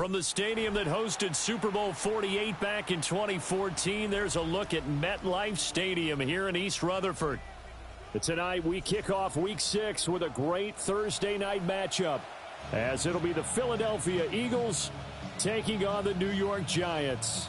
From the stadium that hosted Super Bowl 48 back in 2014, there's a look at MetLife Stadium here in East Rutherford. Tonight, we kick off Week 6 with a great Thursday night matchup, as it'll be the Philadelphia Eagles taking on the New York Giants.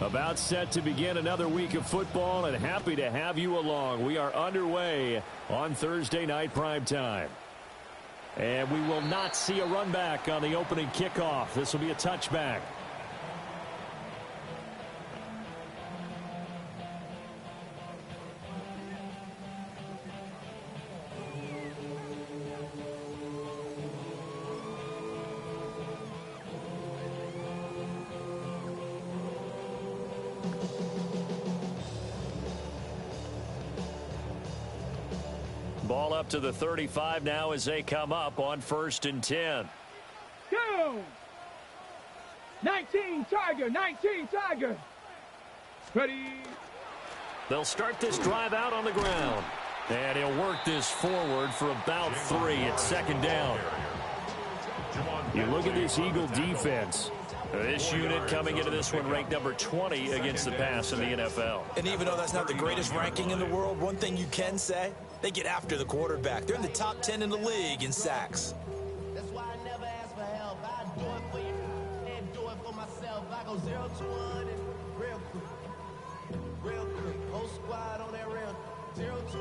About set to begin another week of football, and happy to have you along. We are underway on Thursday night primetime. And we will not see a run back on the opening kickoff. This will be a touchback. Ball up to the 35 now as they come up on 1st and 10. Go! 19 Tiger, 19 Tiger. Ready. They'll start this drive out on the ground. And he'll work this forward for about 3 at 2nd down. You look at this Eagle defense. This unit coming into this one ranked number 20 against the pass in the NFL. And even though that's not the greatest ranking in the world, one thing you can say, they get after the quarterback. They're in the top 10 in the league in sacks. That's why I never ask for help. I do it for you and do it for myself. I go 0 to 1 real quick. Real quick. Whole squad on that rail. 0 to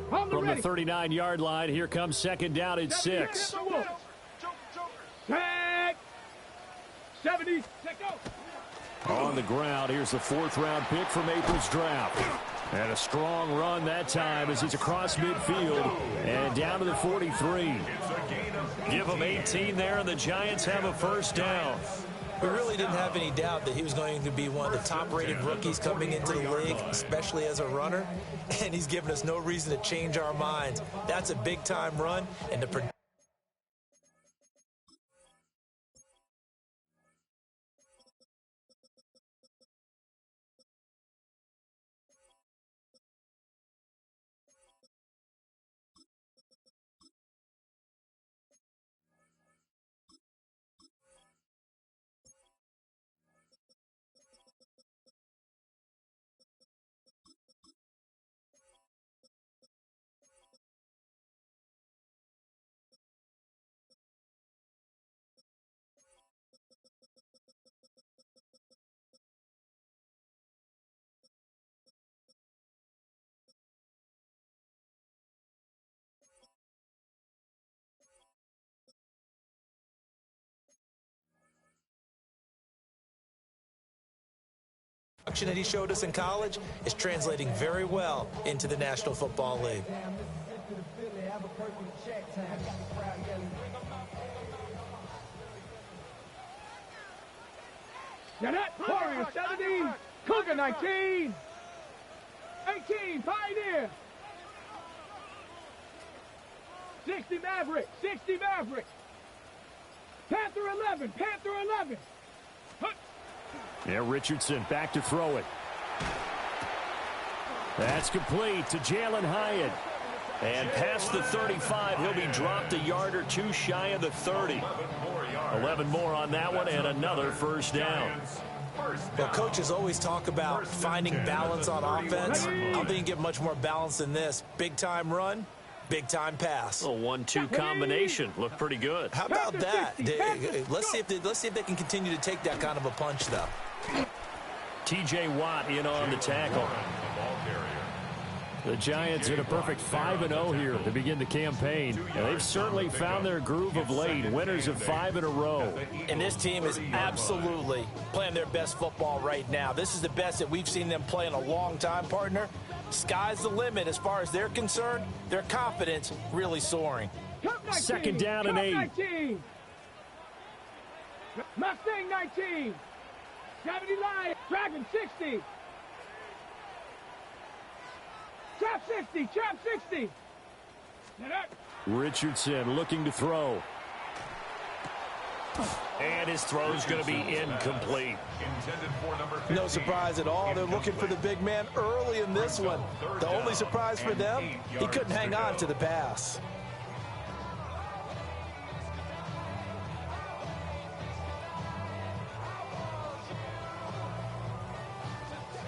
1 From the 39-yard line, here comes 2nd down and 6. Tag. 70. On the ground, here's the 4th-round pick from April's draft. And a strong run that time as he's across midfield and down to the 43. Give him 18 there, and the Giants have a 1st down. We really didn't have any doubt that he was going to be one of the top-rated rookies coming into the league, especially as a runner. And he's given us no reason to change our minds. That's a big-time run, and the that he showed us in college is translating very well into the National Football League. Janet, Warrior 17, Cougar 19, 18, Pioneer, 60 Maverick, 60 Maverick, Panther 11, Panther 11. Yeah, Richardson back to throw it. That's complete to Jalen Hyatt. And past the 35, he'll be dropped a yard or two shy of the 30. 11 more on that one and another 1st down. Well, coaches always talk about finding balance on offense. I don't think you get much more balance than this. Big-time run, big-time pass. A 1-2 combination. Looked pretty good. How about that? Let's see if they can continue to take that kind of a punch, though. T.J. Watt in on the tackle. The Giants in a perfect 5-0 here to begin the campaign. And they've certainly found their groove of late. Winners of 5 in a row. And this team is absolutely playing their best football right now. This is the best that we've seen them play in a long time, partner. Sky's the limit as far as they're concerned. Their confidence really soaring. 2nd down and 8. 19. Mustang 19. 70 Lion. Dragon 60. Trap Trap 60. Trap 60. Richardson looking to throw. And his throw's going to be incomplete. No surprise at all. They're looking for the big man early in this one. The only surprise for them, he couldn't hang on to the pass.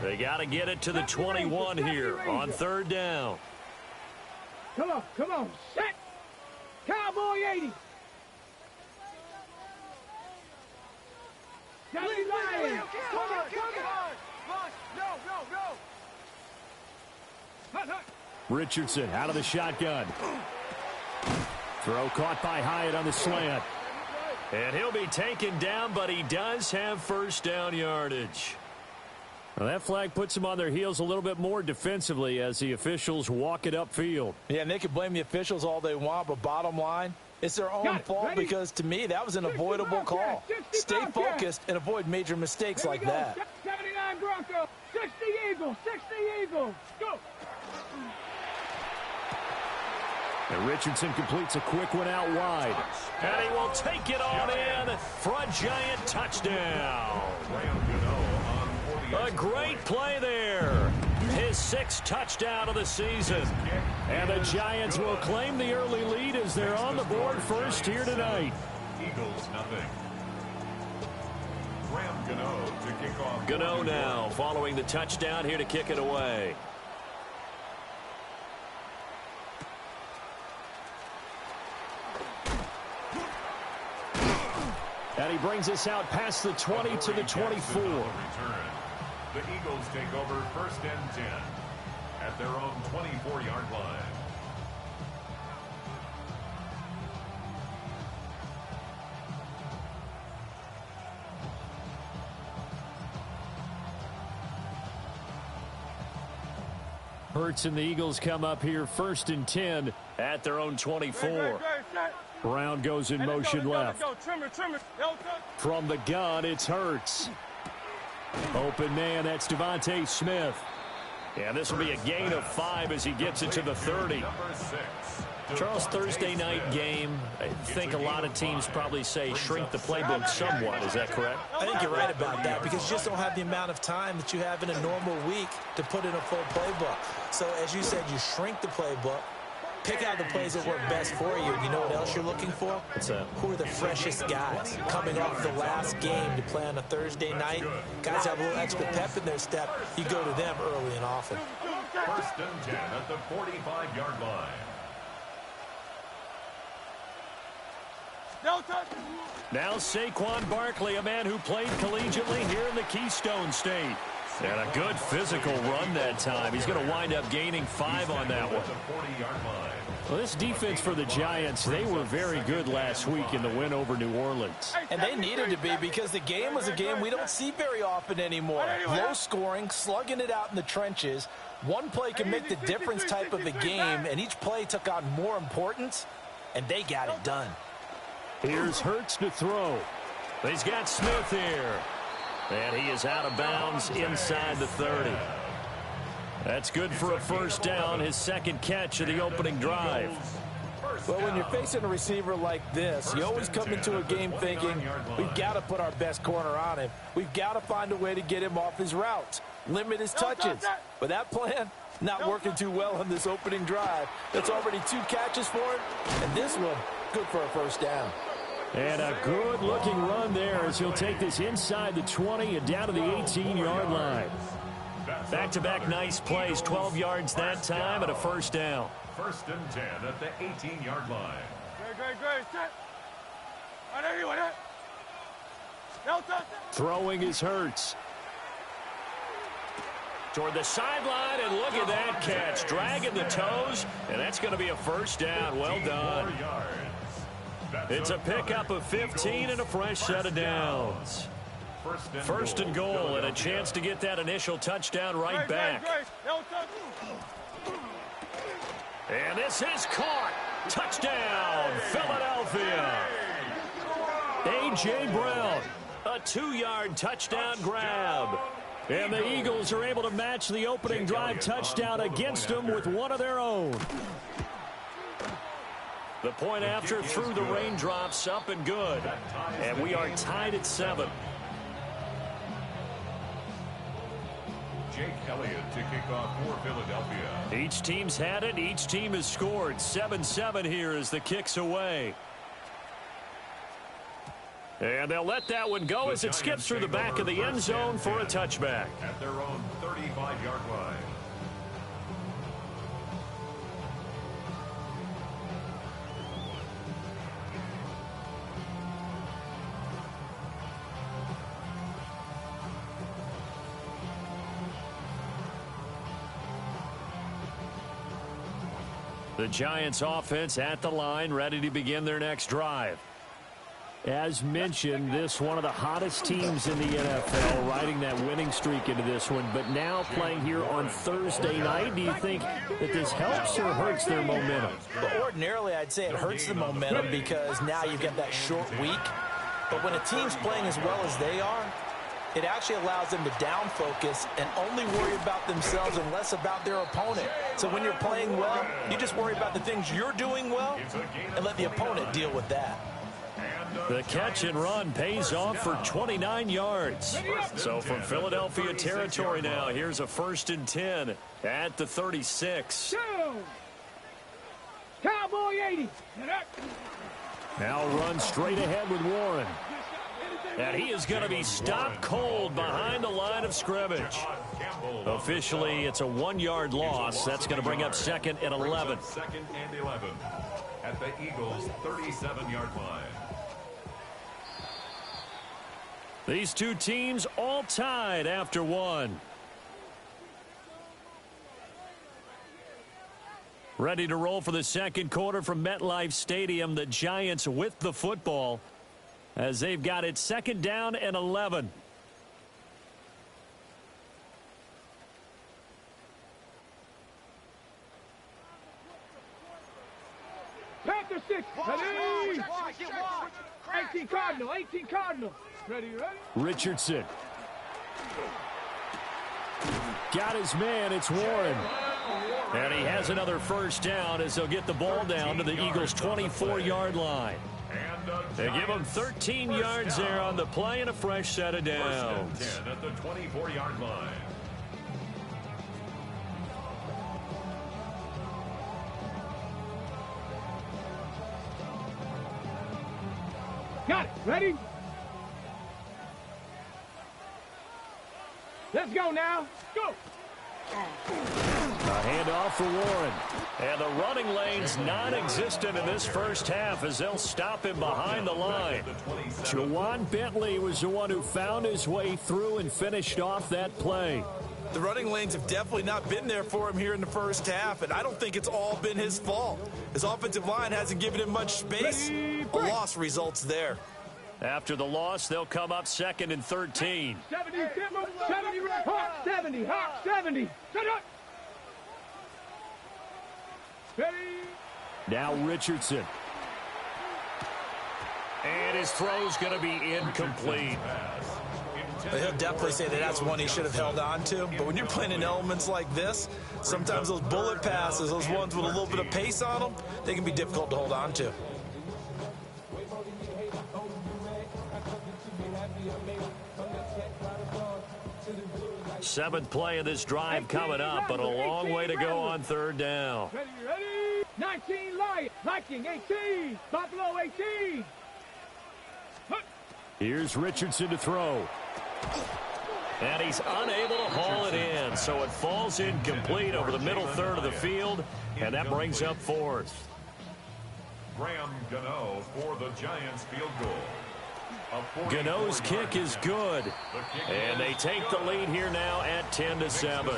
They got to get it to the 21 here on third down. Come on, come on. Set. Cowboy 80. Johnny Lions. Come on. No. Richardson out of the shotgun. Throw caught by Hyatt on the slant. And he'll be taken down, but he does have first down yardage. Well, that flag puts them on their heels a little bit more defensively as the officials walk it upfield. Yeah, and they can blame the officials all they want, but bottom line, it's their own fault because, to me, that was an avoidable call. Stay focused and avoid major mistakes like that. 79 Broncos, 60 Eagles, 60 Eagles. Go. And Richardson completes a quick one out wide. And he will take it on in for a giant touchdown. A great play there. His sixth touchdown of the season. And the Giants will claim the early lead as they're on the board first here tonight. Eagles nothing. Graham Gano to kick off. Gano now following the touchdown here to kick it away. And he brings us out past the 20 to the 24. The Eagles take over first and 10 at their own 24-yard line. Hurts and the Eagles come up here first and 10 at their own 24. Brown goes in motion left. From the gun, it's Hurts. Open man, that's Devontae Smith. And this will be a gain of 5 as he gets it to the 30. Charles, Thursday night game, I think a lot of teams probably say shrink the playbook somewhat. Is that correct? I think you're right about that because you just don't have the amount of time that you have in a normal week to put in a full playbook. So, as you said, you shrink the playbook. Pick out the plays that work best for you. You know what else you're looking for? What's that? Who are the freshest guys coming off the last game to play on a Thursday night? Guys have a little extra pep in their step. You go to them early and often. First and 10 at the 45-yard line. Now Saquon Barkley, a man who played collegiately here in the Keystone State. And a good physical run that time. He's going to wind up gaining 5 on that one. Well, this defense for the Giants, they were very good last week in the win over New Orleans. And they needed to be because the game was a game we don't see very often anymore. Low scoring, slugging it out in the trenches. One play can make the difference type of a game, and each play took on more importance, and they got it done. Here's Hurts to throw. He's got Smith here. And he is out of bounds inside the 30. That's good for a first down, his second catch of the opening drive. Well, when you're facing a receiver like this, you always come into a game thinking, we've got to put our best corner on him. We've got to find a way to get him off his routes, limit his touches. But that plan, not working too well on this opening drive. That's already 2 catches for him, and this one, good for a first down. And a good-looking run there as he'll take this inside the 20 and down to the 18-yard line. Back-to-back nice plays, 12 yards that time and a first down. First and 10 at the 18-yard line. Throwing is Hurts. Toward the sideline, and look at that catch. Dragging the toes, and that's going to be a first down. Well done. It's a pickup of 15 and a fresh set of downs. First and goal and a chance to get that initial touchdown right back. And this is caught. Touchdown, Philadelphia. A.J. Brown, a 2-yard touchdown grab. And the Eagles are able to match the opening drive touchdown against them with one of their own. The point after through the raindrops, up and good. And we are tied at 7. Jake Elliott to kick off for Philadelphia. Each team's had it. Each team has scored. 7-7 here as the kick's away. And they'll let that one go as it skips through the back of the end zone for a touchback. At their own 35-yard line. The Giants offense at the line, ready to begin their next drive. As mentioned, this one of the hottest teams in the NFL, riding that winning streak into this one, but now playing here on Thursday night. Do you think that this helps or hurts their momentum? Well, ordinarily, I'd say it hurts the momentum because now you've got that short week. But when a team's playing as well as they are, it actually allows them to down focus and only worry about themselves and less about their opponent. So when you're playing well, you just worry about the things you're doing well and let the opponent deal with that. The catch and run pays off for 29 yards. So from Philadelphia territory now, here's a 1st and 10 at the 36. Cowboy 80. Now run straight ahead with Warren. And he is going to be stopped cold behind the line of scrimmage. Officially, it's a 1-yard loss. That's going to bring up 2nd and 11. 2nd and 11 at the Eagles' 37-yard line. These two teams all tied after one. Ready to roll for the second quarter from MetLife Stadium. The Giants with the football as they've got it 2nd down and 11. Panther 6. Ready? 18 Cardinal. 18 Cardinal. Ready? Richardson. Got his man. It's Warren. And he has another 1st down as they'll get the ball down to the Eagles' 24-yard line. They give him 13 yards there on the play and a fresh set of downs. 1st and 10 at the 24-yard line. Got it. Ready? Let's go now. Go. A handoff for Warren. And the running lane's non-existent in this first half as they'll stop him behind the line. Juwan Bentley was the one who found his way through and finished off that play. The running lanes have definitely not been there for him here in the first half, and I don't think it's all been his fault. His offensive line hasn't given him much space. A loss results there. After the loss, they'll come up 2nd and 13. 70, 70, Hawk 70, Hawk 70. Shut up. Ready? Now Richardson. And his throw's going to be incomplete. He'll definitely say that that's one he should have held on to. But when you're playing in elements like this, sometimes those bullet passes, those ones with a little bit of pace on them, they can be difficult to hold on to. Seventh play of this drive coming up, but a long way to go on 3rd down. Ready, ready? 19 Lion, Viking 18, Buffalo 18. Here's Richardson to throw. And he's unable to haul it in, so it falls incomplete over the middle third of the field, and that brings up 4th. Graham Gano for the Giants field goal. Gano's kick is good, and they take the lead here now at 10-7.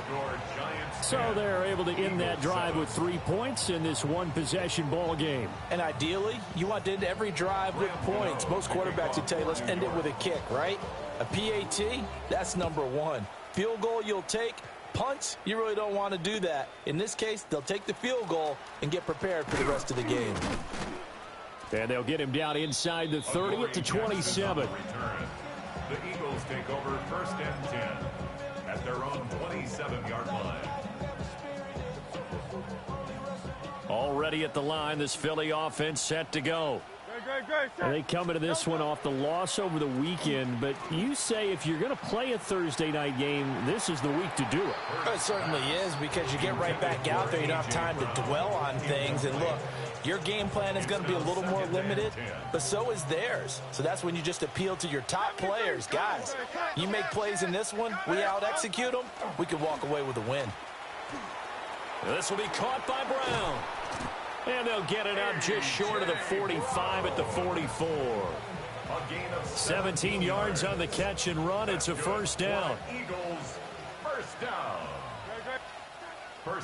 So they're able to end that drive with 3 points in this one-possession ball game. And ideally, you want to end every drive with points. Most quarterbacks would tell you, let's end it with a kick, right? A PAT, that's number 1. Field goal you'll take. Punts, you really don't want to do that. In this case, they'll take the field goal and get prepared for the rest of the game. And they'll get him down inside the 30 at the 27. The Eagles take over 1st and 10 at their own 27-yard line. Already at the line, this Philly offense set to go. They come into this one off the loss over the weekend, but you say if you're going to play a Thursday night game, this is the week to do it. It certainly is, because you get right back out there. You don't have time to dwell on things. And look, your game plan is going to be a little more limited, but so is theirs. So that's when you just appeal to your top players. Guys, you make plays in this one, we out-execute them, we can walk away with a win. This will be caught by Brown. And they'll get it out just short of the 45 at the 44. 17 yards on the catch and run. It's a first down. Eagles, first down.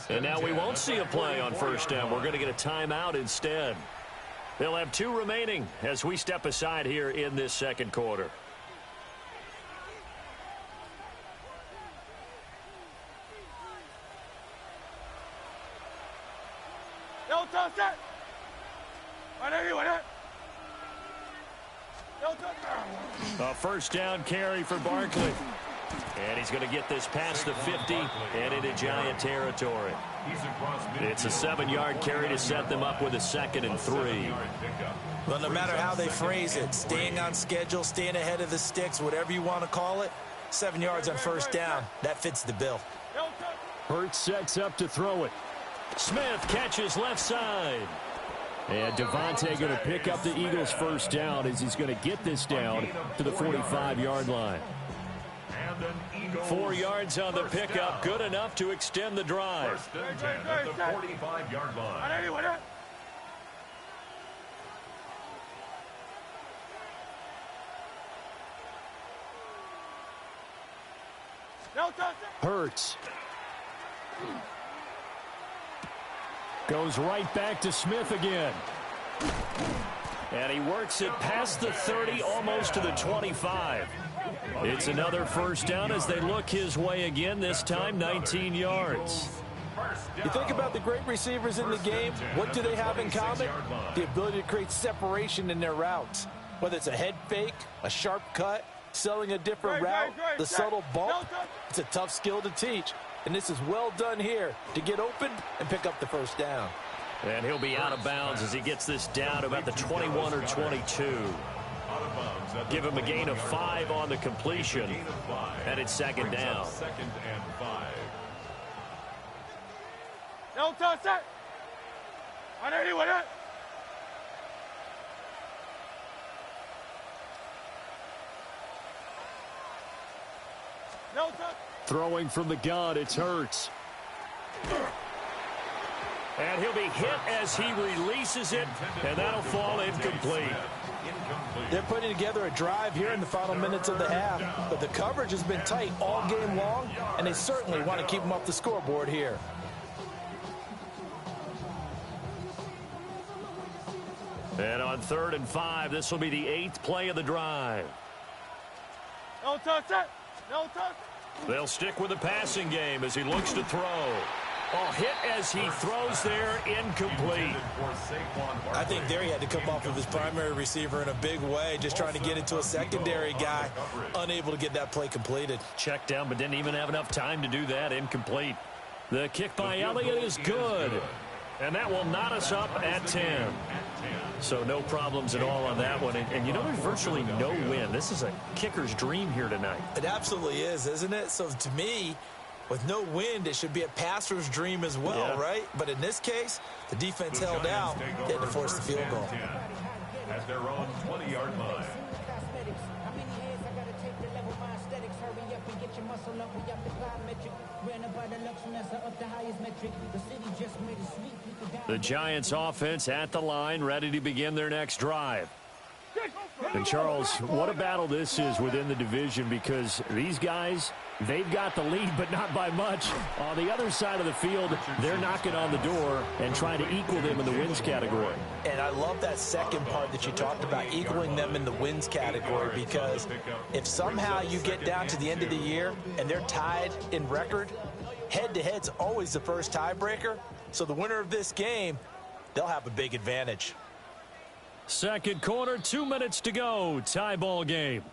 And now we won't see a play on first down. We're going to get a timeout instead. They'll have 2 remaining as we step aside here in this second quarter. A first down carry for Barkley. And he's going to get this past the 50 and into Giant territory. It's a 7-yard carry to set them up with a 2nd and 3. Well, no matter how they phrase it, staying on schedule, staying ahead of the sticks, whatever you want to call it, 7 yards on first down, that fits the bill. Hurts sets up to throw it. Smith catches left side. And Devontae going to pick up the Eagles' first down as he's going to get this down to the 45-yard line. 4 yards on the pickup, good enough to extend the drive. 1st and 10 at the 45-yard line. Hurts. Goes right back to Smith again. And he works it past the 30, almost to the 25. It's another first down as they look his way again, this time 19 yards. You think about the great receivers in the game, what do they have in common? The ability to create separation in their routes. Whether it's a head fake, a sharp cut, selling a different route, the subtle bump, it's a tough skill to teach. And this is well done here to get open and pick up the first down. And he'll be out of bounds as he gets this down to about the 21 or 22. Give him a gain of 5 on the completion. And it's 2nd down. 2nd and 5. No touch it. On anyone. No touch. Throwing from the gun, it's Hurts. And he'll be hit as he releases it, and that'll fall incomplete. They're putting together a drive here in the final minutes of the half, but the coverage has been tight all game long, and they certainly want to keep them off the scoreboard here. And on 3rd and 5, this will be the 8th play of the drive. No touch it. No touch. They'll stick with the passing game as he looks to throw. Oh, hit as he throws there, incomplete. I think there he had to come off of his primary receiver in a big way, just trying to get it to a secondary guy, unable to get that play completed. Checked down, but didn't even have enough time to do that, incomplete. The kick by Elliott is good, and that will knot us up at 10. So no problems at all on that one. And you know, there's virtually no win. This is a kicker's dream here tonight. It absolutely is, isn't it? So to me, with no wind, it should be a passer's dream as well, right? But in this case, the defense held out, they had to force the field goal. At their own 20-yard line. The Giants offense at the line, ready to begin their next drive. And Charles, what a battle this is within the division, because these guys, they've got the lead, but not by much. On the other side of the field, they're knocking on the door and trying to equal them in the wins category. And I love that second part that you talked about, equaling them in the wins category, because if somehow you get down to the end of the year and they're tied in record, head-to-head's always the first tiebreaker. So the winner of this game, they'll have a big advantage. Second quarter, 2 minutes to go. Tie ball game.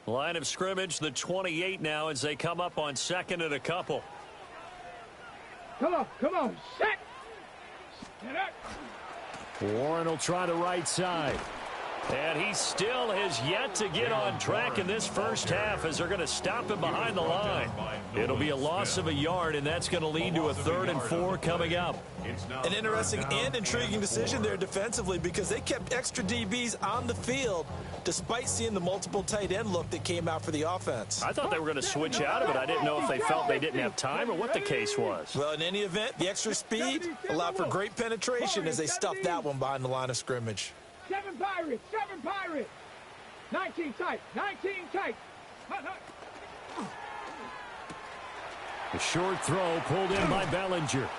Line of scrimmage, the 28 now as they come up on second and a couple. Come on, set. Get up. Warren will try the right side. And he still has yet to get on track in this first half as they're going to stop him behind the line. It'll be a loss of a yard, and that's going to lead to a 3rd and 4 coming up. An interesting and intriguing decision there defensively because they kept extra DBs on the field despite seeing the multiple tight end look that came out for the offense. I thought they were going to switch out of it. I didn't know if they felt they didn't have time or what the case was. Well, in any event, the extra speed allowed for great penetration as they stuffed that one behind the line of scrimmage. 7 Pirates. 19 tight. A short throw pulled in by Bellinger.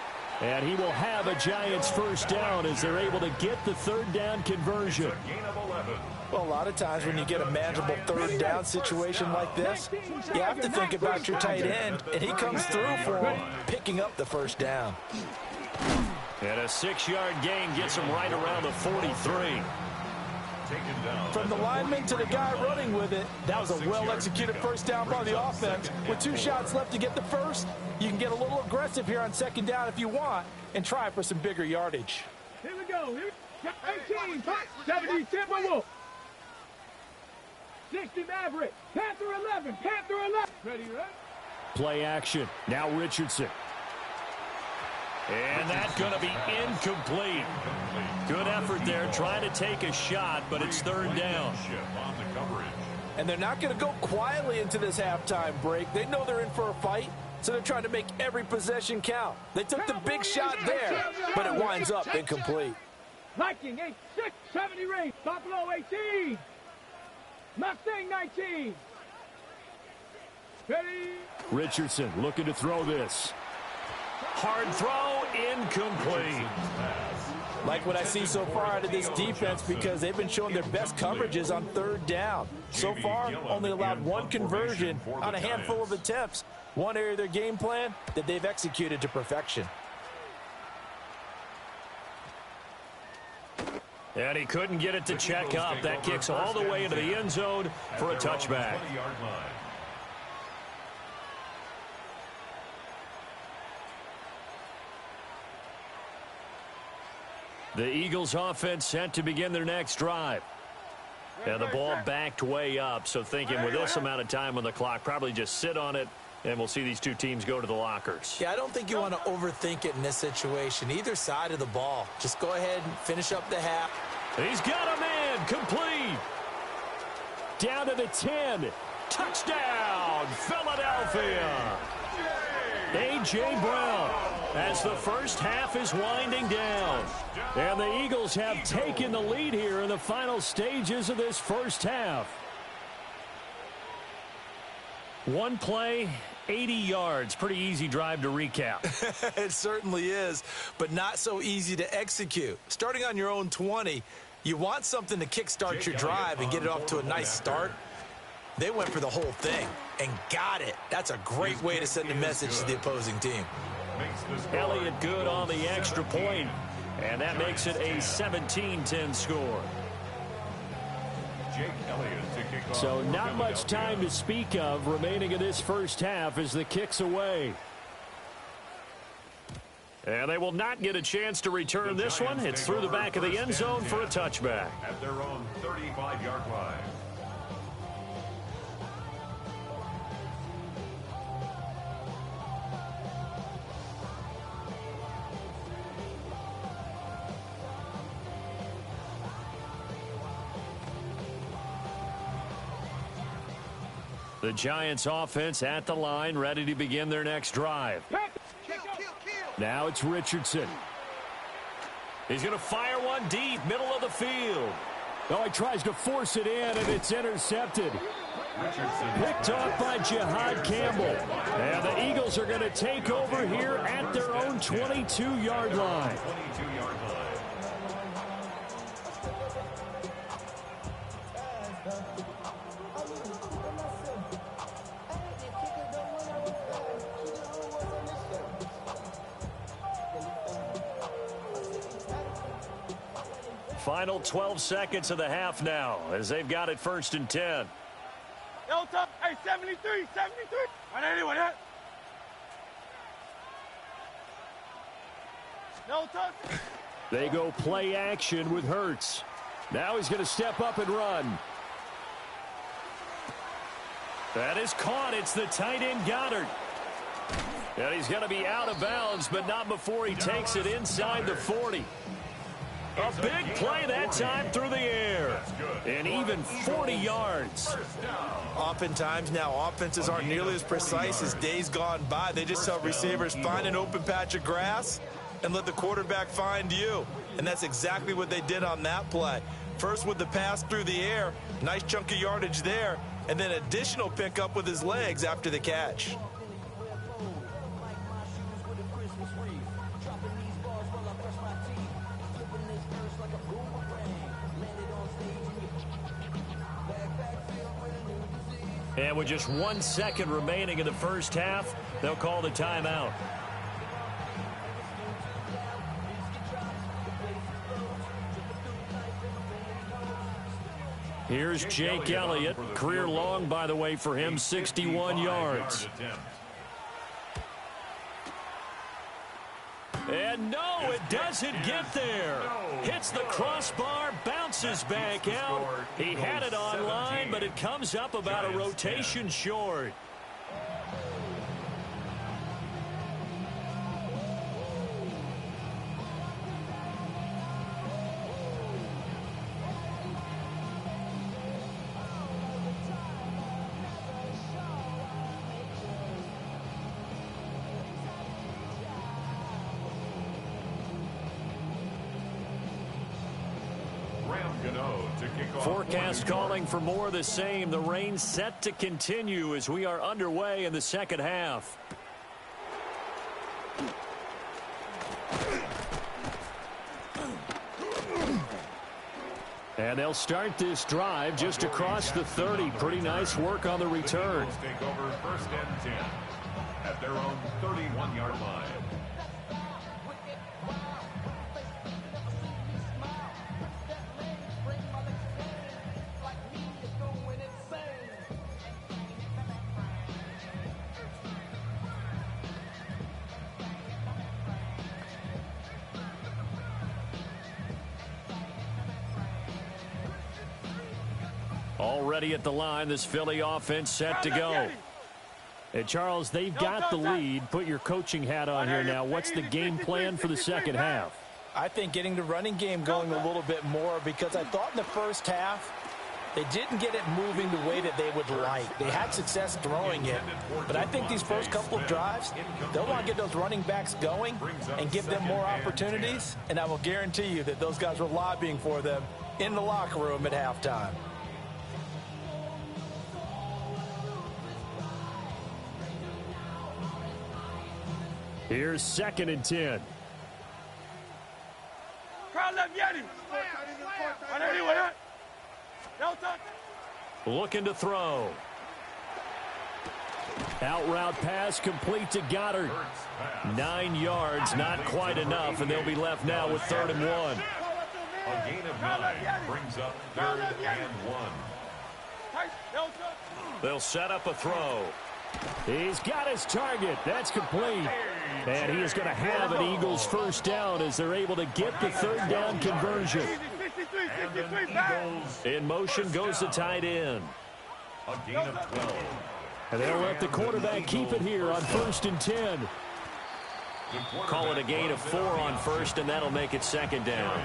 And he will have a Giants first down as they're able to get the 3rd down conversion. Well, a lot of times when you get a manageable 3rd down situation like this, you have to think about your tight end, and he comes through for him, picking up the first down. And a 6-yard gain gets him right around the 43. From the lineman to the guy running with it, that was a well-executed first down by the offense. With 2 shots left to get the first, you can get a little aggressive here on 2nd down if you want and try for some bigger yardage. Here we go. 18, 70 Timberwolves. 60 Maverick. Panther 11. Ready, right? Play action. Now Richardson. And that's going to be incomplete. Good effort there trying to take a shot, but it's 3rd down. And they're not going to go quietly into this halftime break. They know they're in for a fight, so they're trying to make every possession count. They took the big shot there, but it winds up incomplete. Viking 8, 6, 70 range. Buffalo 18. Mustang 19. Ready. Richardson looking to throw this. Hard throw, incomplete. Like what I see so far out of this defense because they've been showing their best coverages on 3rd down. So far, only allowed 1 conversion on a handful of attempts. One area of their game plan that they've executed to perfection. And he couldn't get it to check up. That kicks all the way into the end zone for a touchback. The Eagles offense set to begin their next drive. And the ball backed way up, so thinking with this amount of time on the clock, probably just sit on it, and we'll see these 2 teams go to the lockers. Yeah, I don't think you want to overthink it in this situation. Either side of the ball. Just go ahead and finish up the half. He's got a man, complete. Down to the 10. Touchdown, Philadelphia. A.J. Brown as the first half is winding down. And the Eagles have taken the lead here in the final stages of this first half. 1 play, 80 yards. Pretty easy drive to recap. It certainly is, but not so easy to execute. Starting on your own 20, you want something to kickstart your drive and get it off to a nice start. They went for the whole thing and got it. That's a great way to send a message to the opposing team. Elliott good on the extra point, and that makes it a 17-10 score. So not much time to speak of remaining in this first half as the kick's away. And they will not get a chance to return this one. It's through the back of the end zone for a touchback. At their own 35-yard line. The Giants offense at the line, ready to begin their next drive. Now it's Richardson. He's going to fire one deep, middle of the field. Oh, he tries to force it in, and it's intercepted. Picked off by Jihad Campbell. And the Eagles are going to take over here at their own 22-yard line. Final 12 seconds of the half now as they've got it 1st and 10. No touch. Hey, 73. Right anyway, that. No touch. They go play action with Hurts. Now he's going to step up and run. That is caught. It's the tight end Goddard. And he's going to be out of bounds, but not before he takes it inside the 40. A big play that time through the air. And even 40 yards. Oftentimes now, offenses aren't nearly as precise as days gone by. They just tell receivers, find an open patch of grass and let the quarterback find you. And that's exactly what they did on that play. First with the pass through the air, nice chunk of yardage there, and then additional pickup with his legs after the catch. And with just 1 second remaining in the first half, they'll call the timeout. Here's Jake Elliott. Career long, by the way, for him, 61 yards. And no, it doesn't get there. Hits the crossbar, bounces back out. He had it online, but it comes up about a rotation short. Forecast calling for more of the same. The rain set to continue as we are underway in the second half. And they'll start this drive just across the 30. Pretty nice work on the return. Take over first and 10 at their own 31-yard line. Already at the line, this Philly offense set to go. And Charles, they've got the lead. Put your coaching hat on here now. What's the game plan for the second half? I think getting the running game going a little bit more, because I thought in the first half they didn't get it moving the way that they would like. They had success throwing it, but I think these first couple of drives, they'll want to get those running backs going and give them more opportunities, and I will guarantee you that those guys were lobbying for them in the locker room at halftime. Here's 2nd and 10. Crowd left Yeti. Right anyway, that. No touch. Looking to throw. Out route pass complete to Goddard. 9 yards, not quite enough, and they'll be left now with 3rd and 1. A gain of 9 brings up 3rd and 1. They'll set up a throw. He's got his target. That's complete. And he is going to have an Eagles first down as they're able to get the 3rd down conversion. In motion goes the tight end. A gain of 12. And they'll let the quarterback keep it here on 1st and 10. Call it a gain of 4 on 1st, and that'll make it 2nd down.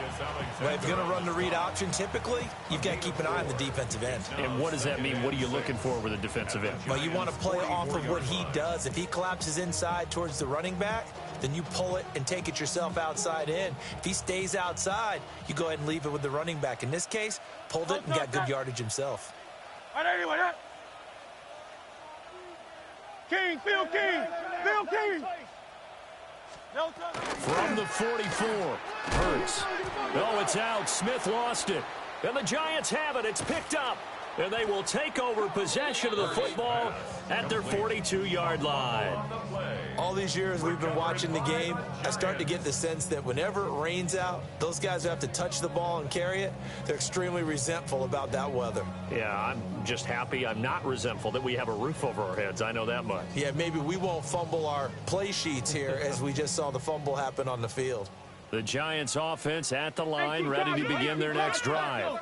Well, if you're going to run the read option, typically, you've got to keep an eye on the defensive end. And what does that mean? What are you looking for with a defensive end? Well, you want to play off of what he does. If he collapses inside towards the running back, then you pull it and take it yourself outside in. If he stays outside, you go ahead and leave it with the running back. In this case, pulled it and got good yardage himself. Right anyway, that. King, Phil King, Phil King. From the 44, Hurts. Oh, it's out. Smith lost it. And the Giants have it. It's picked up. And they will take over possession of the football at their 42-yard line. All these years we've been watching the game, I start to get the sense that whenever it rains out, those guys who have to touch the ball and carry it, they're extremely resentful about that weather. Yeah, I'm just happy I'm not resentful that we have a roof over our heads. I know that much. Yeah, maybe we won't fumble our play sheets here as we just saw the fumble happen on the field. The Giants offense at the line, ready to begin their next drive.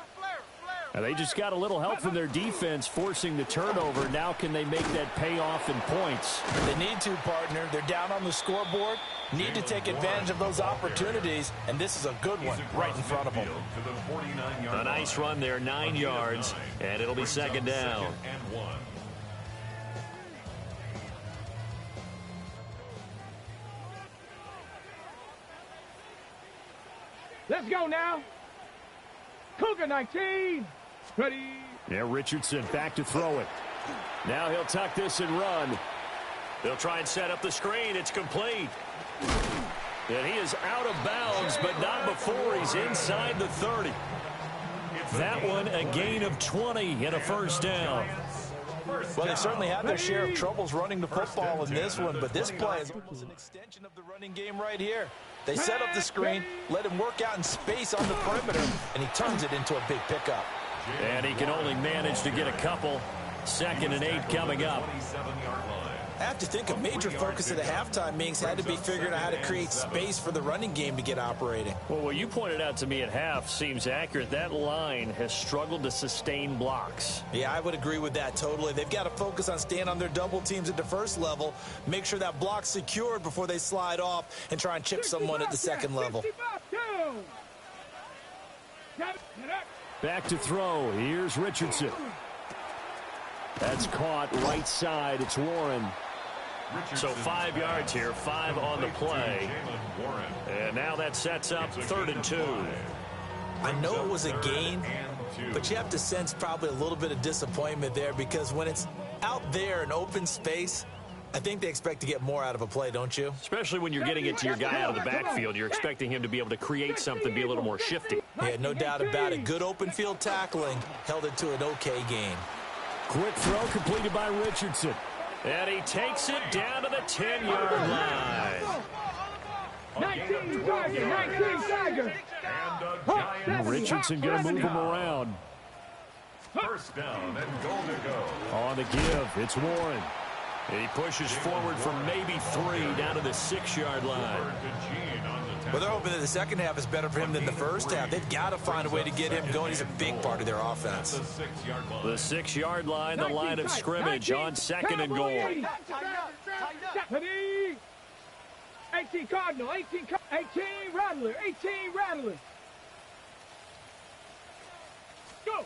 And they just got a little help from their defense forcing the turnover. Now can they make that pay off in points? They need to, partner. They're down on the scoreboard. Need to take advantage of those opportunities, and this is a good one right in front of them. A nice run there, 9 yards, and it'll be second down. Let's go now. Cougar 19. Ready. Yeah, Richardson back to throw it. Now he'll tuck this and run. They'll try and set up the screen. It's complete. And he is out of bounds, but not before he's inside the 30. That one a gain of 20 and a first down. Well, they certainly had their share of troubles running the football in this one, but this play is almost an extension of the running game right here. They set up the screen, let him work out in space on the perimeter, and he turns it into a big pickup. And he can only manage to get a couple. 2nd and 8 coming up. I have to think a major focus of the halftime meetings had to be figuring out how to create space for the running game to get operating. Well, what you pointed out to me at half seems accurate. That line has struggled to sustain blocks. Yeah, I would agree with that totally. They've got to focus on staying on their double teams at the first level, make sure that block's secured before they slide off and try and chip someone at the second level. Back to throw. Here's Richardson. That's caught right side. It's Warren. So 5 yards here, 5 on the play. And now that sets up 3rd and 2. I know it was a gain, but you have to sense probably a little bit of disappointment there because when it's out there in open space, I think they expect to get more out of a play, don't you? Especially when you're getting it to your guy out of the backfield. You're expecting him to be able to create something, be a little more shifty. Yeah, no doubt about it. Good open field tackling held it to an okay gain. Quick throw completed by Richardson. And he takes it down to the 10-yard line. 19 Tiger, 19 Tiger. And Richardson going to move him around. First down and goal to go. On the give, it's Warren. And he pushes forward from maybe 3 down to the 6-yard line. Well, they're hoping that the second half is better for him than the first half. They've got to find a way to get him going. He's a big part of their offense. The 6-yard line, the line of scrimmage on 2nd and goal. 18 Cardinal, 18 Rattler, 18 Rattler. Go.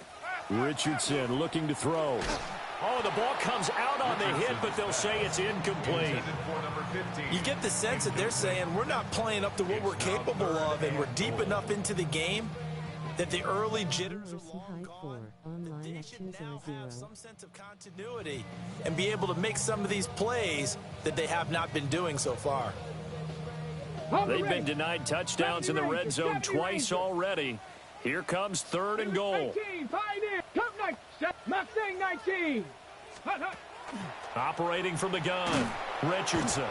Richardson looking to throw. Oh, the ball comes out on the hit, but they'll say it's incomplete. You get the sense that they're saying we're not playing up to what we're capable of, and we're deep enough into the game that the early jitters are long gone. That they should now have some sense of continuity and be able to make some of these plays that they have not been doing so far. They've been denied touchdowns in the red zone twice already. Here comes 3rd and goal. 19, Pioneer, Cup 9, Mustang 19. Operating from the gun, Richardson.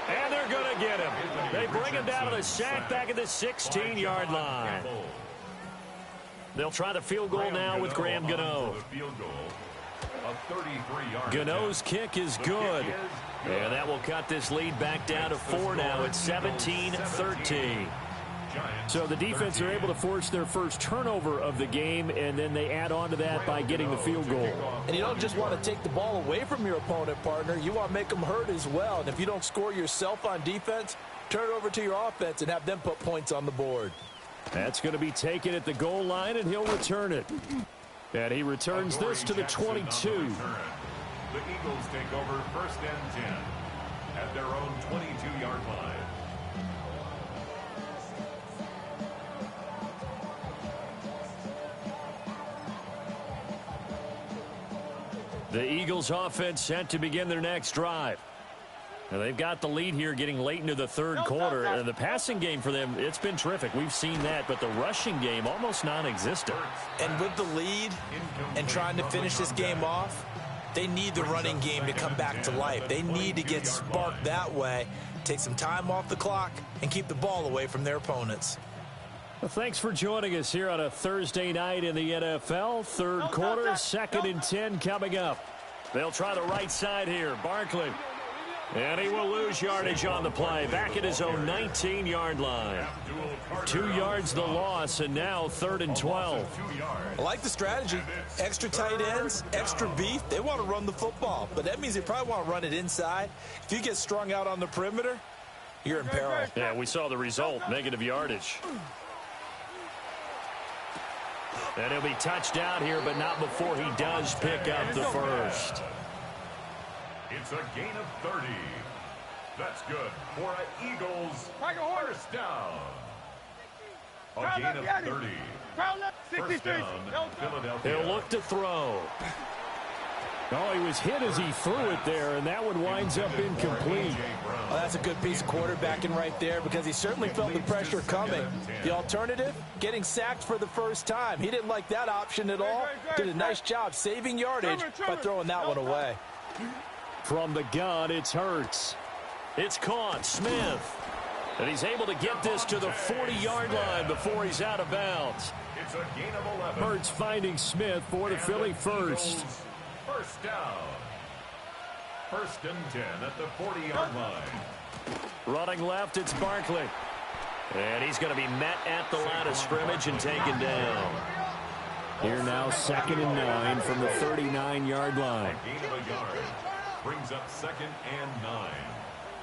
And they're going to get him. They bring him down to the sack back at the 16-yard line. They'll try the field goal now with Graham Gano. Gano's kick is good. And that will cut this lead back down to 4 now. It's 17-13. So the defense are able to force their first turnover of the game, and then they add on to that by getting the field goal. And you don't just want to take the ball away from your opponent, partner. You want to make them hurt as well. And if you don't score yourself on defense, turn it over to your offense and have them put points on the board. That's going to be taken at the goal line, and he'll return it. And he returns this to the 22. The Eagles take over 1st and 10 at their own 22-yard line. The Eagles offense set to begin their next drive. And they've got the lead here getting late into the third quarter. And the passing game for them, it's been terrific. We've seen that, but the rushing game almost non-existent. And with the lead and trying to finish this game off, they need the running game to come back to life. They need to get sparked that way, take some time off the clock, and keep the ball away from their opponents. Well, thanks for joining us here on a Thursday night in the NFL. Third quarter, 2nd and 10 coming up. They'll try the right side here. Barkley. And he will lose yardage on the play. Back at his own 19-yard line. 2 yards the loss, and now 3rd and 12. I like the strategy. Extra tight ends, extra beef. They want to run the football, but that means they probably want to run it inside. If you get strung out on the perimeter, you're in peril. Yeah, we saw the result, negative yardage. And he'll be touched down here, but not before he does pick up the first. It's a gain of 30. That's good for an Eagles first down. A gain of 30. First down, Philadelphia. He'll look to throw. Oh, he was hit as he threw it there, and that one winds up incomplete. Well, that's a good piece of quarterbacking right there because he certainly felt the pressure coming. The alternative, getting sacked for the first time. He didn't like that option at all. Did a nice job saving yardage by throwing that one away. From the gun, it's Hurts. It's caught, Smith. And he's able to get this to the 40-yard line before he's out of bounds. It's a gain of 11. Hurts finding Smith for the Philly first. First down. 1st and 10 at the 40-yard line. Running left, it's Barkley. And he's going to be met at the line of scrimmage and taken down. Here now, 2nd and 9 from the 39-yard line. Gain of a yard. Brings up 2nd and 9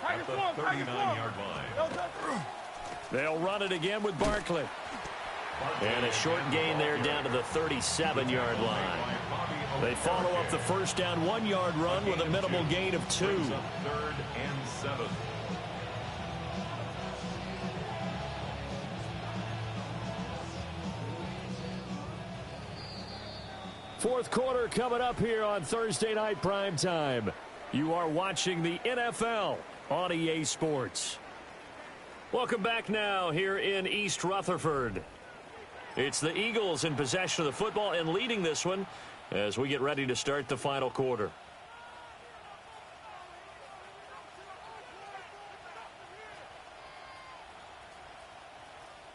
at the 39-yard line. They'll run it again with Barkley. And a short gain there down to the 37-yard line. They follow up the first down 1-yard run with a minimal gain of 2. 3rd and 7. Fourth quarter coming up here on Thursday Night Primetime. You are watching the NFL on EA Sports. Welcome back now here in East Rutherford. It's the Eagles in possession of the football and leading this one as we get ready to start the final quarter.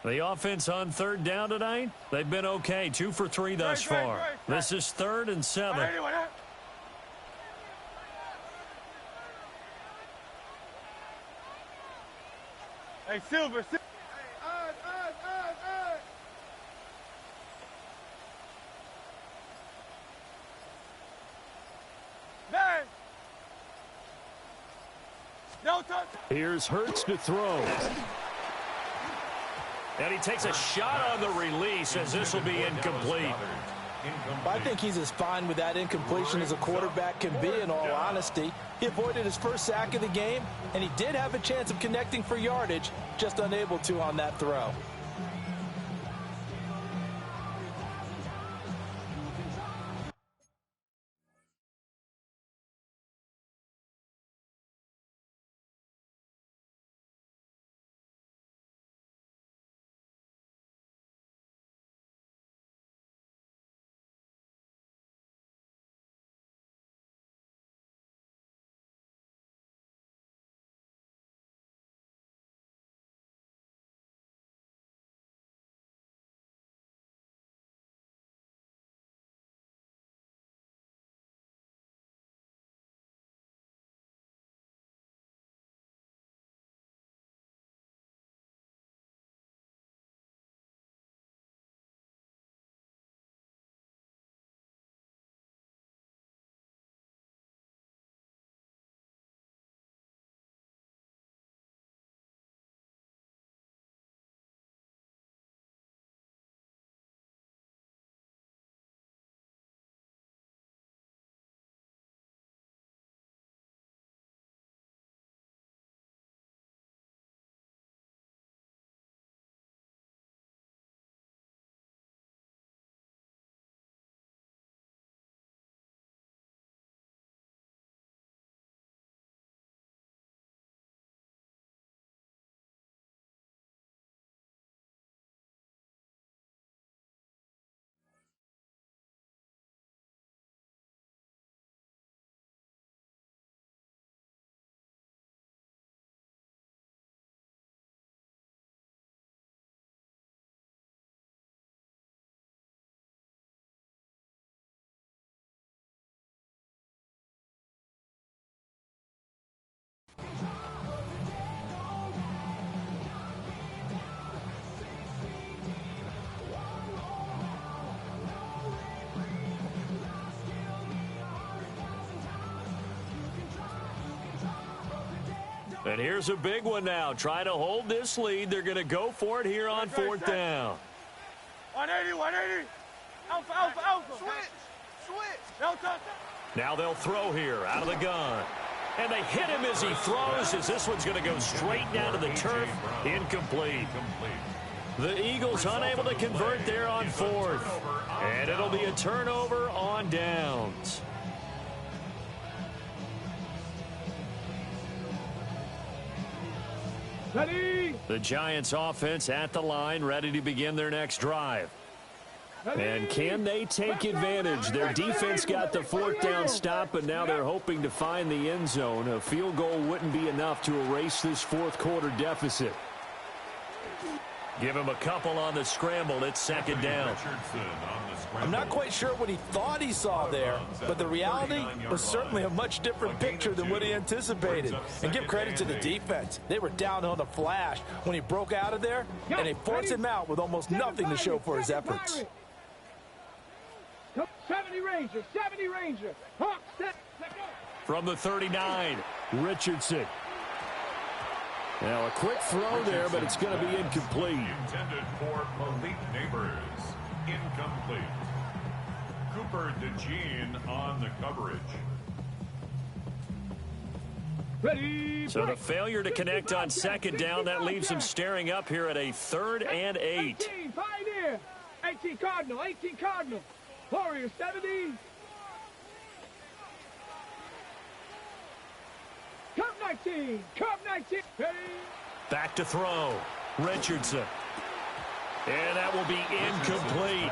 The offense on 3rd down tonight, they've been okay. 2 for 3 thus far. This is 3rd and 7. Hey, Silver. Here's Hurts to throw. And he takes a shot on the release as this will be incomplete. I think he's as fine with that incompletion as a quarterback can be, in all honesty. He avoided his first sack of the game, and he did have a chance of connecting for yardage, just unable to on that throw. And here's a big one now. Trying to hold this lead. They're going to go for it here on fourth down. 180, 180. Alpha, alpha, alpha. Switch. Delta. Now they'll throw here out of the gun. And they hit him as he throws, as this one's going to go straight down to the turf. Incomplete. The Eagles unable to convert there on fourth. And it'll be a turnover on downs. Ready. The Giants offense at the line, ready to begin their next drive. And can they take advantage? Their defense got the fourth down stop, but now they're hoping to find the end zone. A field goal wouldn't be enough to erase this fourth quarter deficit. Give him a couple on the scramble. It's second down. I'm not quite sure what he thought he saw there, but the reality was certainly a much different picture than what he anticipated. And give credit to the defense. They were down on the flash when he broke out of there, and they forced him out with almost nothing to show for his efforts. 70 Ranger, 70 Ranger. Hawk, set, go. From the 39, Richardson. Now a quick throw there, but it's going to be incomplete. Intended for Malik Neighbors. Incomplete. Cooper DeJean on the coverage. Ready. So the failure to connect on second down, that leaves them staring up here at a 3rd and 8. 18, Pioneer. 18 Cardinal, 18 Cardinal. Warrior 70. Cup 19. Cup 19. Ready. Back to throw. Richardson. And that will be incomplete.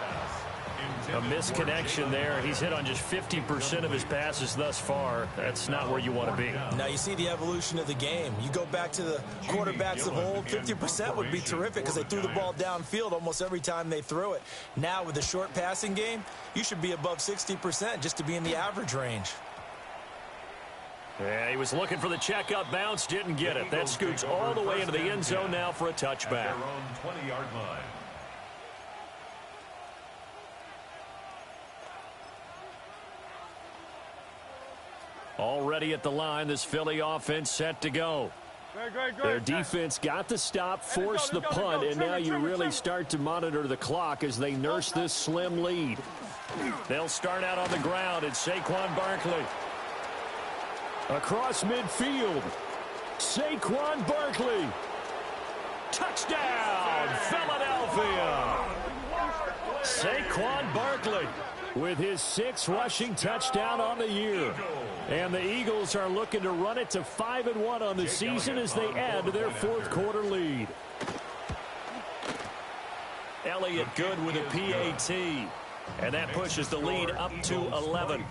A misconnection there. He's hit on just 50% of his passes thus far. That's not where you want to be. Now you see the evolution of the game. You go back to the quarterbacks of old, 50% would be terrific because they threw the ball downfield almost every time they threw it. Now with the short passing game, you should be above 60% just to be in the average range. Yeah, he was looking for the checkup bounce, didn't get it. That scoots all the way into the end zone now for a touchback. Their own 20-yard line. Already at the line, this Philly offense set to go. Their defense got the stop, forced the punt, and now you really start to monitor the clock as they nurse this slim lead. They'll start out on the ground. It's Saquon Barkley. Across midfield, Saquon Barkley. Touchdown, Philadelphia. Saquon Barkley with his 6th rushing touchdown on the year. And the Eagles are looking to run it to 5-1 on the season as they add to their fourth quarter lead. Elliott good with a PAT. And that pushes the lead up to 11.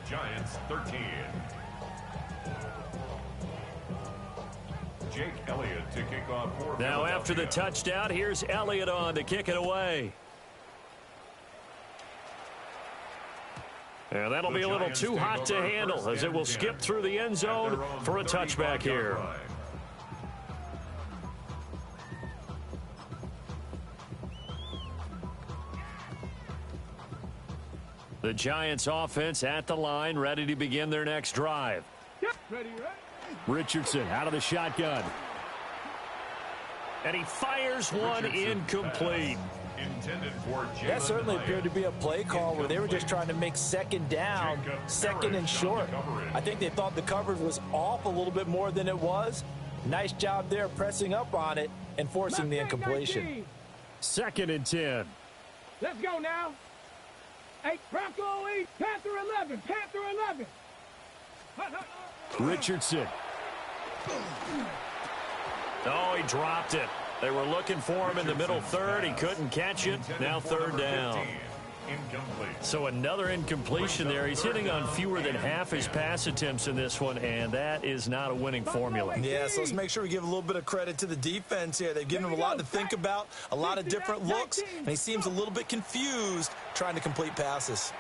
Giants 13. Jake Elliott to kick off for Now after the touchdown, here's Elliott on to kick it away. And that'll be a little too hot to handle as it will skip through the end zone for a touchback here. The Giants offense at the line, ready to begin their next drive. Richardson out of the shotgun. And he fires one incomplete. That certainly appeared to be a play call where they were just trying to make second down, second and short. I think they thought the coverage was off a little bit more than it was. Nice job there pressing up on it and forcing the incompletion. 2nd and 10. Let's go now. 8, Bronco 8, Panther 11, Panther 11. Richardson. Oh, he dropped it. They were looking for him in the middle third. He couldn't catch it. Now 3rd down. So another incompletion there. He's hitting on fewer than half his pass attempts in this one, and that is not a winning formula. Yeah, so let's make sure we give a little bit of credit to the defense here. They've given him a lot to think about, a lot of different looks, and he seems a little bit confused trying to complete passes.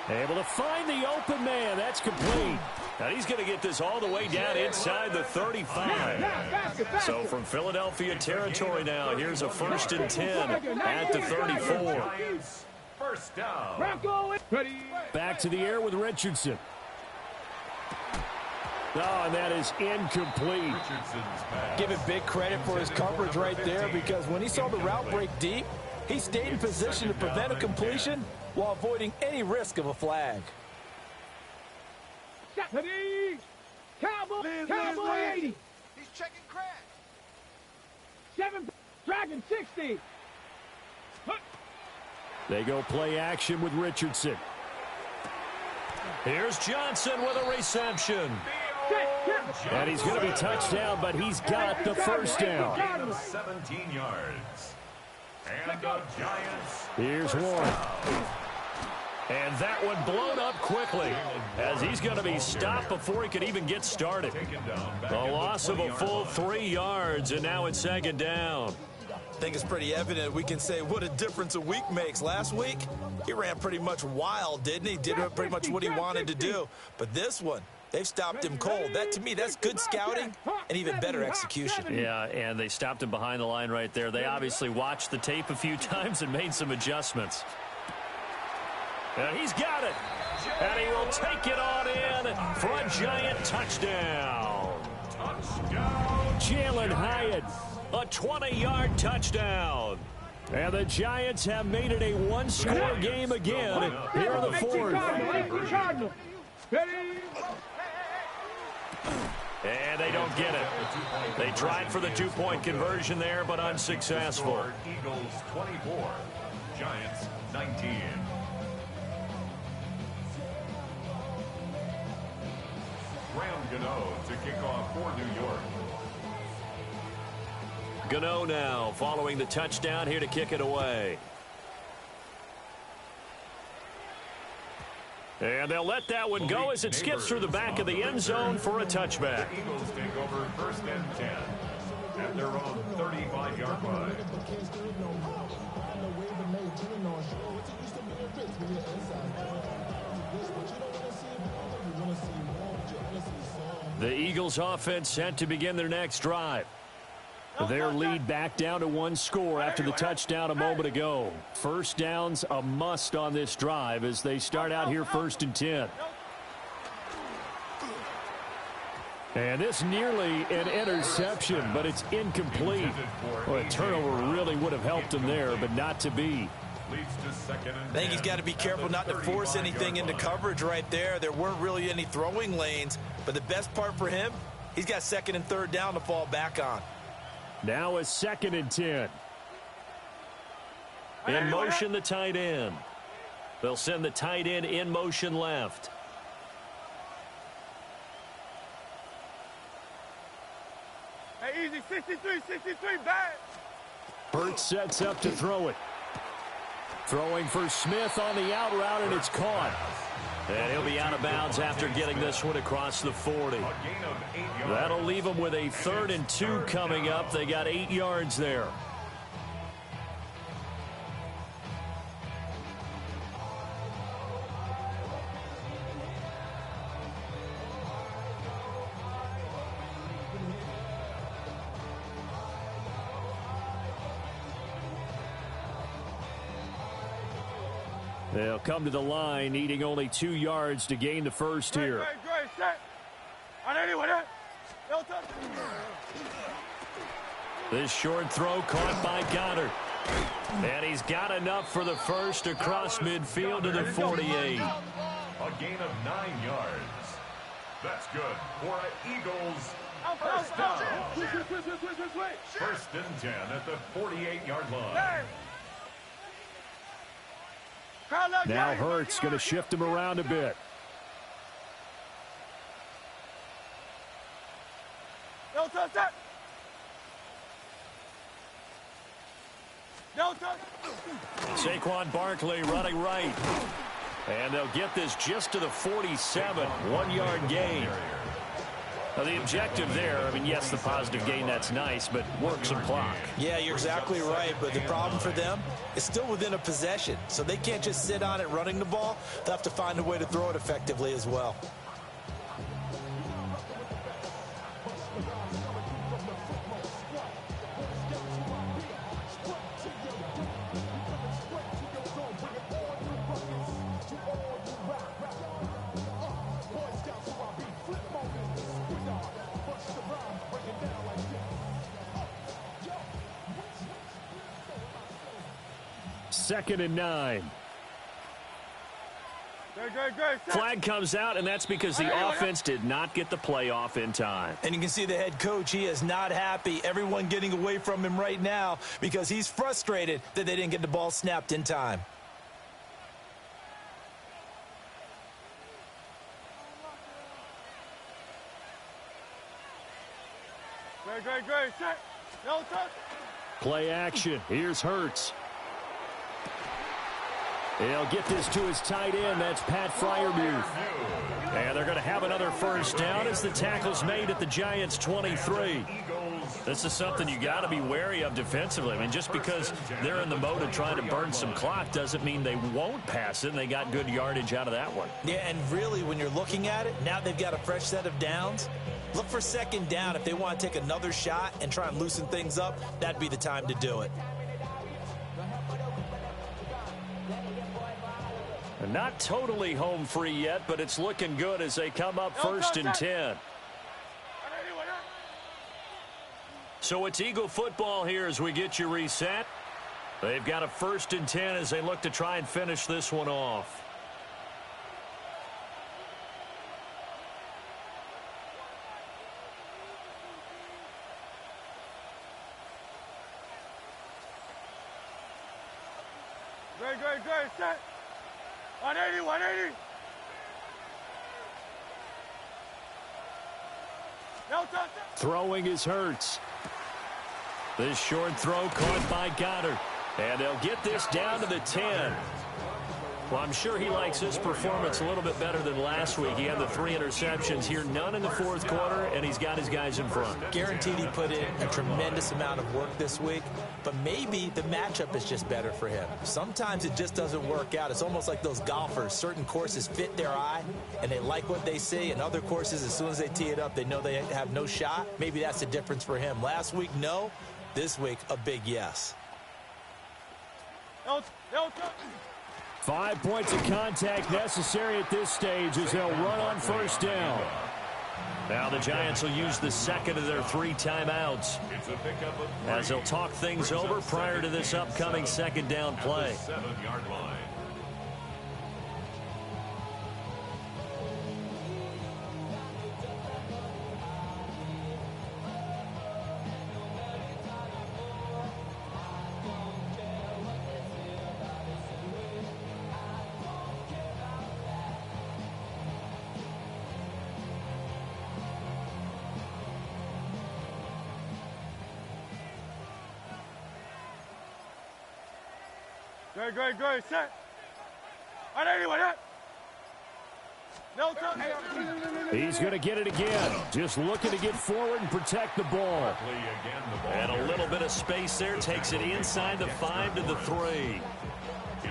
Able to find the open man. That's complete. Now he's going to get this all the way down inside the 35. So from Philadelphia territory now, here's a 1st and 10 at the 34. First down. Back to the air with Richardson. Oh, and that is incomplete. Give him big credit for his coverage right there, because when he saw the route break deep, he stayed in position to prevent a completion while avoiding any risk of a flag. Cowboy 80. He's checking crack. 7, Dragon 60. They go play action with Richardson. Here's Johnson with a reception. And he's going to be touchdown, but he's got the first down. Gain of 17 yards. And the Giants. Here's Warren. And that one blown up quickly, as he's going to be stopped before he could even get started. A loss of a full 3 yards, and now it's second down. I think it's pretty evident. We can say what a difference a week makes. Last week, he ran pretty much wild, didn't he? Did pretty much what he wanted to do. But this one, they've stopped him cold. That, to me, that's good scouting and even better execution. Yeah, and they stopped him behind the line right there. They obviously watched the tape a few times and made some adjustments. And he's got it. And he will take it on in for a Giant touchdown. Jalen Hyatt, a 20-yard touchdown. And the Giants have made it a one-score game again here in the fourth. And they don't get it. They tried for the two-point conversion there, but unsuccessful. Eagles 24, Giants 19. Graham Gano to kick off for New York. Gano now following the touchdown here to kick it away. And they'll let that one go as it skips through the back of the end zone for a touchback. The Eagles take over first and 10 at their own 35-yard line. The Eagles offense set to begin their next drive. Their lead back down to one score after the touchdown a moment ago. First down's a must on this drive as they start out here first and 10. And this nearly an interception, but it's incomplete. Well, a turnover really would have helped him there, but not to be. I think he's got to be careful not to force anything into coverage right there. There weren't really any throwing lanes, but the best part for him, he's got second and third down to fall back on. Now a second and 10. In motion, the tight end. They'll send the tight end in motion left. Hey, easy, 63, bad. Burt sets up to throw it. Throwing for Smith on the out route, and it's caught. And he'll be out of bounds after getting this one across the 40. That'll leave them with a 3rd and 2 coming up. They got 8 yards there. They'll come to the line, needing only 2 yards to gain the first here. This short throw caught by Goddard. And he's got enough for the first across midfield to the 48. A gain of 9 yards. That's good for an Eagles first down. First and 10 at the 48-yard line. Now Hurts going to shift him around a bit. Saquon Barkley running right. And they'll get this just to the 47. 1-yard gain. Now the objective there, I mean, yes, the positive gain, that's nice, but work some clock. Yeah, you're exactly right, but the problem for them is still within a possession, so they can't just sit on it running the ball. They'll have to find a way to throw it effectively as well. 2nd and 9. Flag comes out, and that's because the offense did not get the play off in time. And you can see the head coach, he is not happy. Everyone getting away from him right now because he's frustrated that they didn't get the ball snapped in time. Great. Set. No touch. Play action. Here's Hurts. He'll get this to his tight end. That's Pat Freiermuth. And they're going to have another first down as the tackle's made at the Giants' 23. This is something you got to be wary of defensively. I mean, just because they're in the mode of trying to burn some clock doesn't mean they won't pass it. And they got good yardage out of that one. Yeah, and really, when you're looking at it, now they've got a fresh set of downs. Look for 2nd down. If they want to take another shot and try and loosen things up, that'd be the time to do it. Not totally home free yet, but it's looking good as they come up 1st and 10. So it's Eagle football here as we get you reset. They've got a 1st and 10 as they look to try and finish this one off. Great. Set. 180. No touch. Throwing is Hurts. This short throw caught by Goddard. And they'll get this down to the 10. Well, I'm sure he likes this performance a little bit better than last week. He had the 3 interceptions here, none in the 4th quarter, and he's got his guys in front. Guaranteed he put in a tremendous amount of work this week, but maybe the matchup is just better for him. Sometimes it just doesn't work out. It's almost like those golfers. Certain courses fit their eye, and they like what they see, and other courses, as soon as they tee it up, they know they have no shot. Maybe that's the difference for him. Last week, no. This week, a big yes. No. 5 points of contact necessary at this stage as they'll run on 1st down. Now the Giants will use the 2nd of their 3 timeouts as they'll talk things over prior to this upcoming 2nd down play. 7-yard line. Great. Set. 180. No touch. He's going to get it again. Just looking to get forward and protect the ball. And a little bit of space there takes it inside the 5 to the 3.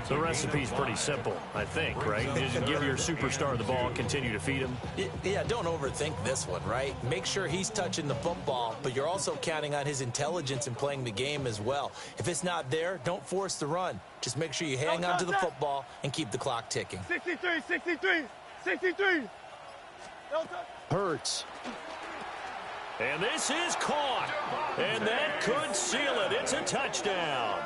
The recipe's pretty simple, I think, right? Just give your superstar the ball, continue to feed him. Yeah, don't overthink this one, right? Make sure he's touching the football, but you're also counting on his intelligence in playing the game as well. If it's not there, don't force the run. Just make sure you hang on to the football and keep the clock ticking. 63. No touch. Hurts. And this is caught. And that could seal it. It's a touchdown.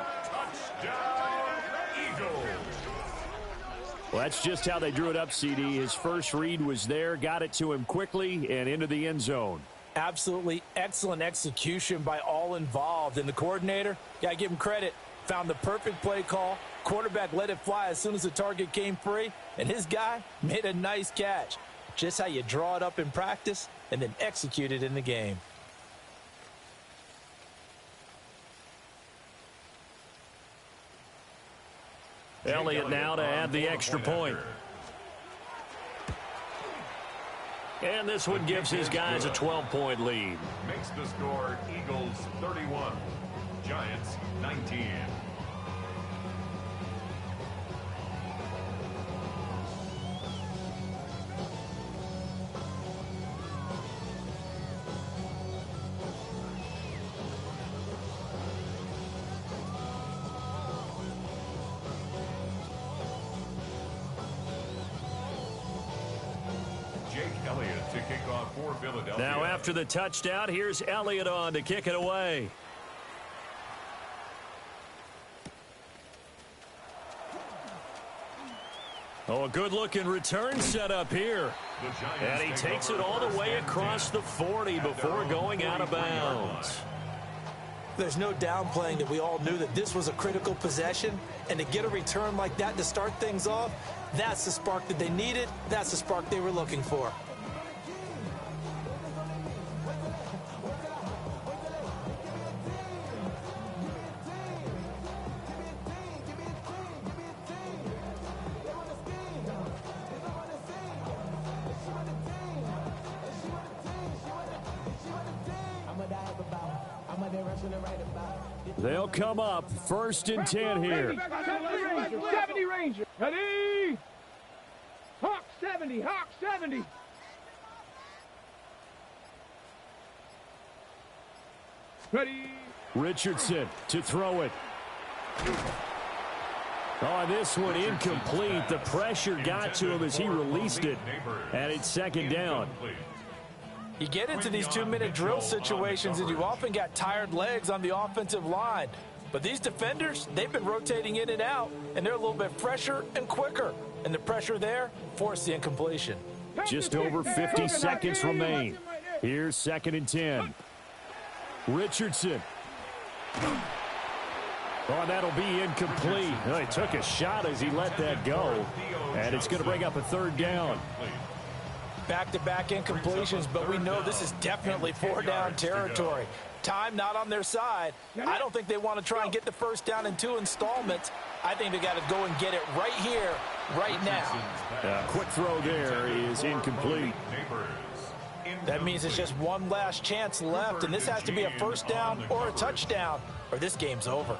Well, that's just how they drew it up, CD. His first read was there, got it to him quickly, and into the end zone. Absolutely excellent execution by all involved. And the coordinator, got to give him credit, found the perfect play call. Quarterback let it fly as soon as the target came free, and his guy made a nice catch. Just how you draw it up in practice and then execute it in the game. Elliott now to add the extra point. And this one gives his guys a 12-point lead. Makes the score Eagles 31, Giants 19. Now after the touchdown, here's Elliott on to kick it away. Oh, a good-looking return set up here. And he takes it all the way across the 40 before going out of bounds. There's no downplaying that we all knew that this was a critical possession, and to get a return like that to start things off, that's the spark that they needed. That's the spark they were looking for. They'll come up 1st and 10 here. 70 Ranger. Ready? Hawk 70. Hawk 70. Ready? Richardson to throw it. Oh, this one incomplete. The pressure got to him as he released it. And it's 2nd down. You get into these 2-minute drill situations and you often got tired legs on the offensive line. But these defenders, they've been rotating in and out, and they're a little bit fresher and quicker. And the pressure there forced the incompletion. Just over 50 seconds remain. Here's 2nd and 10. Richardson. Oh, that'll be incomplete. Oh, he took a shot as he let that go. And it's going to bring up a 3rd down. Back-to-back incompletions, but we know this is definitely 4-down territory. Time not on their side. I don't think they want to try and get the 1st down in 2 installments. I think they got to go and get it right here, right now. Quick throw there is incomplete. That means it's just one last chance left, and this has to be a 1st down or a touchdown, or this game's over.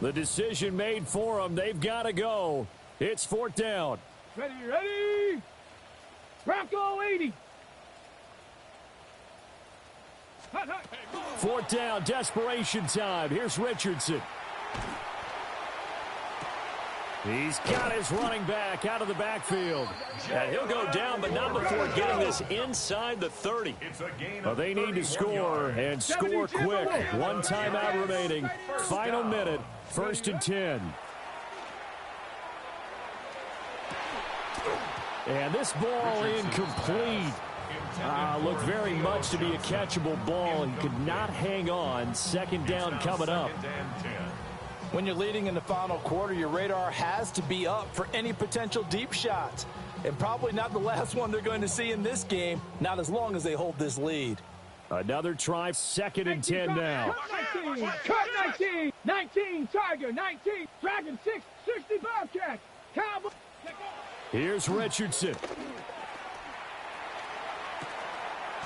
The decision made for them. They've got to go. It's 4th down. Ready? Bronco 80. 4th down, desperation time. Here's Richardson. He's got his running back out of the backfield. And he'll go down, but not before getting this inside the 30. They need to score, and score quick. 1 timeout remaining. Final minute, 1st and 10. And this ball incomplete. Looked very much to be a catchable ball and could not hang on. 2nd down coming up. When you're leading in the final quarter, your radar has to be up for any potential deep shots. And probably not the last one they're going to see in this game, not as long as they hold this lead. Another try, 2nd and 10 now. Cut 19. Cut 19. 19. Tiger. 19. Dragon 6. 60 Bobcat. Cowboy. Here's Richardson.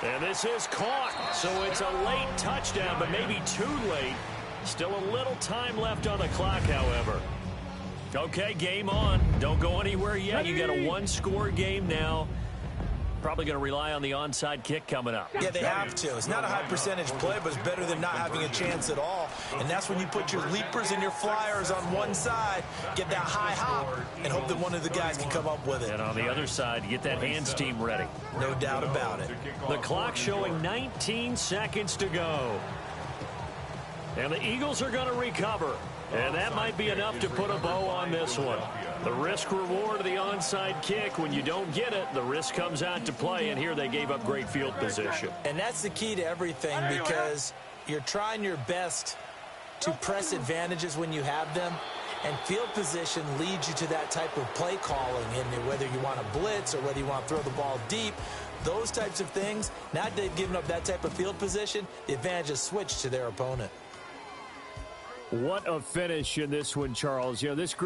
And this is caught. So it's a late touchdown, but maybe too late. Still a little time left on the clock, however. Okay, game on. Don't go anywhere yet. You got a 1-score game now. Probably going to rely on the onside kick coming up. Yeah, they have to. It's not a high percentage play, but it's better than not having a chance at all. And that's when you put your leapers and your flyers on one side, get that high hop, and hope that one of the guys can come up with it. And on the other side, you get that hands team ready. No doubt about it. The clock showing 19 seconds to go. And the Eagles are going to recover. And that might be enough to put a bow on this one. The risk-reward of the onside kick, when you don't get it, the risk comes out to play, and here they gave up great field position. And that's the key to everything, because you're trying your best to press advantages when you have them, and field position leads you to that type of play calling, and whether you want to blitz or whether you want to throw the ball deep, those types of things. Now that they've given up that type of field position, the advantage is switched to their opponent. What a finish in this one, Charles. You know, this group